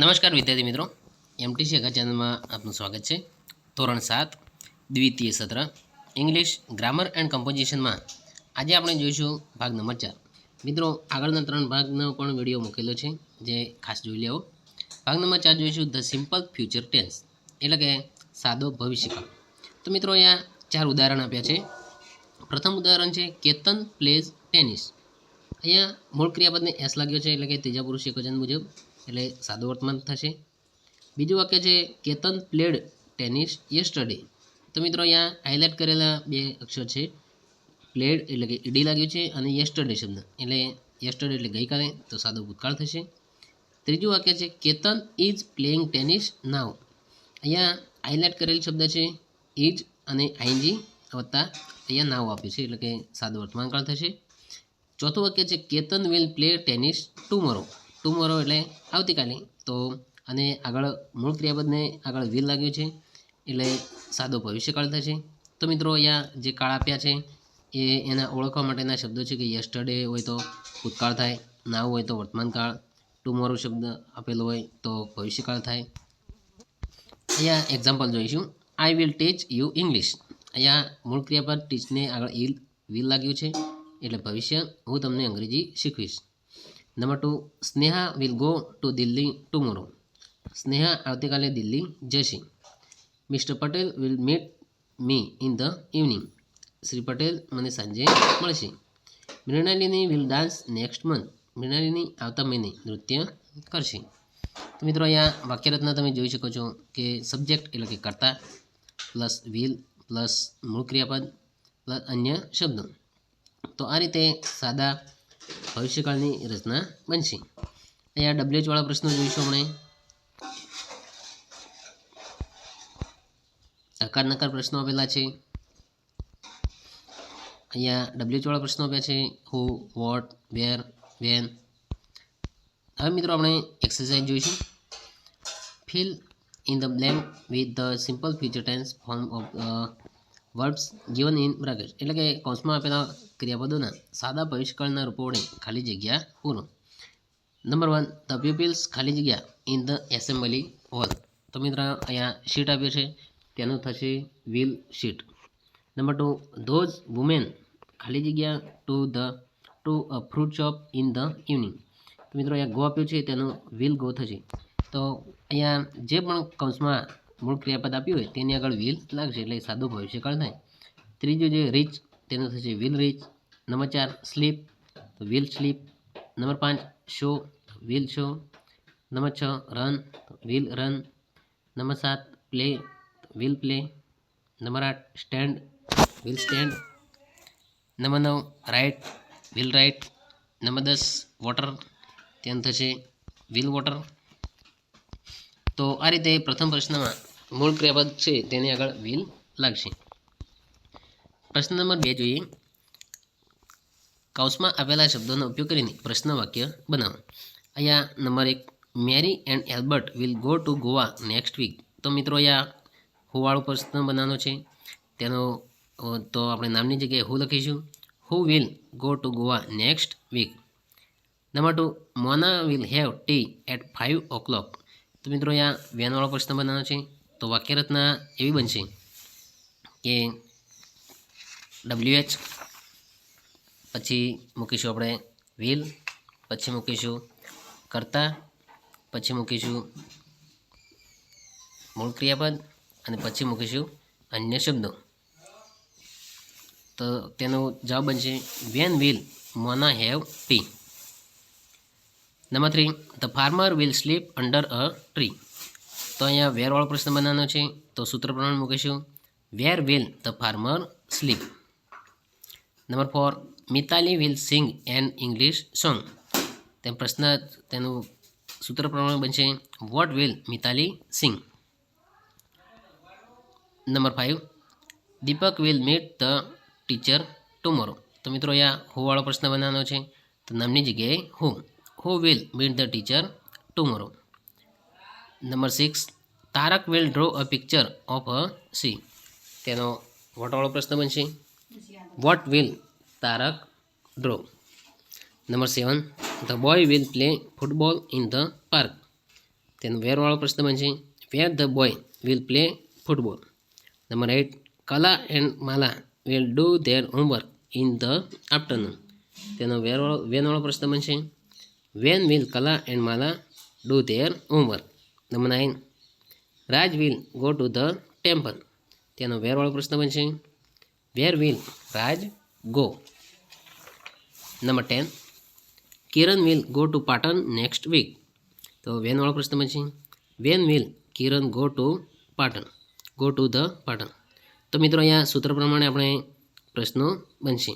નમસ્કાર વિદ્યાર્થી મિત્રો, એમટીસી અગા ચેનલમાં આપનું સ્વાગત છે. ધોરણ 7 દ્વિતીય સત્ર ઇંગ્લિશ ગ્રામર એન્ડ કમ્પોઝિશનમાં આજે આપણે જોઈશું ભાગ નંબર 4. મિત્રો આગળના 3 ભાગનો પણ વિડીયો મૂકેલો છે, જે ખાસ જોઈ લેવો. ભાગ નંબર 4 જોઈશું ધ સિમ્પલ ફ્યુચર ટેન્સ, એટલે કે સાદો ભવિષ્યકાળ. તો મિત્રો અહીંયા 4 ઉદાહરણ આપ્યા છે. પ્રથમ ઉદાહરણ છે કેતન પ્લેઝ ટેનિસ. અહીંયા મૂળ ક્રિયાપદને એસ લાગ્યો છે, એટલે કે ત્રીજા પુરુષ એકવચન મુજબ, એટલે સાદું વર્તમાન થશે. બીજું વાક્ય છે કેતન પ્લેડ ટેનિસ યસ્ટરડે. તો મિત્રો અહીંયા હાઇલાઇટ કરેલા 2 અક્ષર છે, પ્લેડ એટલે કે ઈડી લાગ્યું છે, અને યસ્ટરડે શબ્દ એટલે યસ્ટરડે એટલે ગઈકાલે, તો સાદો ભૂતકાળ થશે. ત્રીજું વાક્ય છે કેતન ઇઝ પ્લેઇંગ ટેનિસ નાવ. અહીંયા હાઇલાઇટ કરેલ શબ્દ છે ઇઝ અને આઈએનજી વત્તા અહીંયા નાવ આપ્યું છે, એટલે કે સાદો વર્તમાનકાળ થશે. ચોથું વાક્ય છે Ketan will play tennis tomorrow. Tomorrow એટલે આવતીકાલે, તો અને આગળ મૂળ ક્રિયાપદને આગળ વિલ લાગ્યું છે, એટલે સાદો ભવિષ્યકાળ થશે. તો મિત્રો અહીંયા જે કાળ આપ્યા છે એ એના ઓળખવા માટેના શબ્દો છે કે યસ્ટરડે હોય તો ભૂતકાળ થાય, નાવ હોય તો વર્તમાનકાળ, ટુમોરો શબ્દ આપેલો હોય તો ભવિષ્યકાળ થાય. અહીંયા એક્ઝામ્પલ જોઈશું. I will teach you English. અહીંયા મૂળ ક્રિયાપદ ટીચને આગળ વિલ લાગ્યું છે, એટલે ભવિષ્ય, હું તમને અંગ્રેજી શીખવીશ. Number 2, Sneha will go to Delhi tomorrow. Sneha આવતીકાલે દિલ્હી જશે. Mister Patel will meet me in the evening. Shri Patel મને સાંજે મળશે. Mrunalini will dance next month. Mrunalini આવતા મહિને નૃત્ય કરશે. તો મિત્રો અહીંયા વાક્યરચના તમે જોઈ શકો છો કે સબ્જેક્ટ એટલે કે કર્તા પ્લસ વિલ પ્લસ મૂળ ક્રિયાપદ પ્લસ અન્ય શબ્દો. તો આ રીતે સાદા ભવિષ્યકાળની રચના બનશે. અહીંયા ડબલ્યુએચ વાળા પ્રશ્નો જોઈશું આપણે. આકાર નકાર પ્રશ્નો આપેલા છે. અહીંયા ડબલ્યુએચ વાળા પ્રશ્નો આપ્યા છે હુ, વોટ, વેર, વેન. હવે મિત્રો આપણે એક્સરસાઇઝ જોઈશું. Fill in the blank with the simple future tense form of verbs given in bracket. એટલે કે કૌંસમાં આપેલા ક્રિયાપદોના સાદા ભવિષ્યકાળના રૂપો વડે ખાલી જગ્યા પૂરો. નંબર 1, ધ પીપલ્સ ખાલી જગ્યા ઇન ધ એસેમ્બલી હોલ. તો મિત્રો અહીંયા શીટ આપ્યું છે, તેનું થશે will sit. Number 2, those women ખાલી જગ્યા to a fruit shop in the evening. તો મિત્રો અહીંયા ગો આપ્યું છે, તેનું વિલ ગો થશે. તો અહીંયા જે પણ કૌંસમાં મૂળ ક્રિયાપદ આપ્યું હોય તેની આગળ વિલ લાગશે, એટલે સાદો ભવિષ્યકાળ થાય. ત્રીજું જે રીચ, તેનું થશે વિલ રીચ. નંબર 4, સ્લીપ તો will sleep. Number 5, show will show. Number 6, run will run. Number 7, play will play. Number 8, stand will stand. Number 9, write will write. Number 10, water, તેનું થશે વિલ વોટર. તો આ રીતે પ્રથમ પ્રશ્નમાં મૂળ ક્રિયાપદ છે તેની આગળ વિલ લાગશે. પ્રશ્ન નંબર 2 જોઈએ. કૌંસમાં આપેલા શબ્દોનો ઉપયોગ કરીને પ્રશ્ન વાક્ય બનાવો. અહીંયા number 1, Mary and Albert will go to Goa next week. તો મિત્રો અહીંયા હુ વાળો પ્રશ્ન બનાવવાનો છે, તેનો તો આપણે નામની જગ્યાએ હુ લખીશું. Who will go to Goa next week. Number 2, Mona will have tea at 5 o'clock. તો મિત્રો અહીંયા વેનવાળો પ્રશ્ન બનાવવાનો છે, તો વાક્યરચના એવી બનશે કે ડબલ્યુએચ પછી મૂકીશું આપણે વિલ, પછી મૂકીશું કર્તા, પછી મૂકીશું મૂળ ક્રિયાપદ, અને પછી મૂકીશું અન્ય શબ્દો. તો તેનો જવાબ બનશે when will Mona have tea. Number 3, the farmer will sleep under a tree. તો અહીંયા વેરવાળો પ્રશ્ન બનાવવાનો છે, તો સૂત્ર પ્રમાણે મૂકીશું where will the farmer sleep. Number 4, Mitali will sing an English song. તે પ્રશ્ન તેનું સૂત્ર પ્રમાણે બનશે what will Mitali sing. Number 5, Deepak will meet the teacher tomorrow. તો મિત્રો અહીંયા હુ વાળો પ્રશ્ન બનાવવાનો છે, તો નામની જગ્યાએ who will meet the teacher tomorrow. Number 6, Tarak will draw a picture of a sea. તેનો વોટવાળો પ્રશ્ન બનશે what will Tarak draw. Number 7, the boy will play football in the park. તેનો વેરવાળો પ્રશ્ન બનશે where the boy will play football. Number 8 Kala and Mala will do their homework in the afternoon. તેનો વેનવાળો પ્રશ્ન બનશે when will Kala and Mala do their homework. Number 9 Raj will go to the temple. તેનો વેરવાળો પ્રશ્ન બનશે where will Raj go. Number 10 Kiran will go to Patan next week. તો વેનવાળો પ્રશ્ન બનશે when will Kiran go to the Patan. તો મિત્રો અહીંયા સૂત્ર પ્રમાણે આપણે પ્રશ્નો બનશે.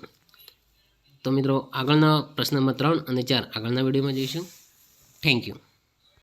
તો મિત્રો આગળના પ્રશ્ન નંબર 3 અને 4 આગળના વિડીયોમાં જોઈશું. Thank you.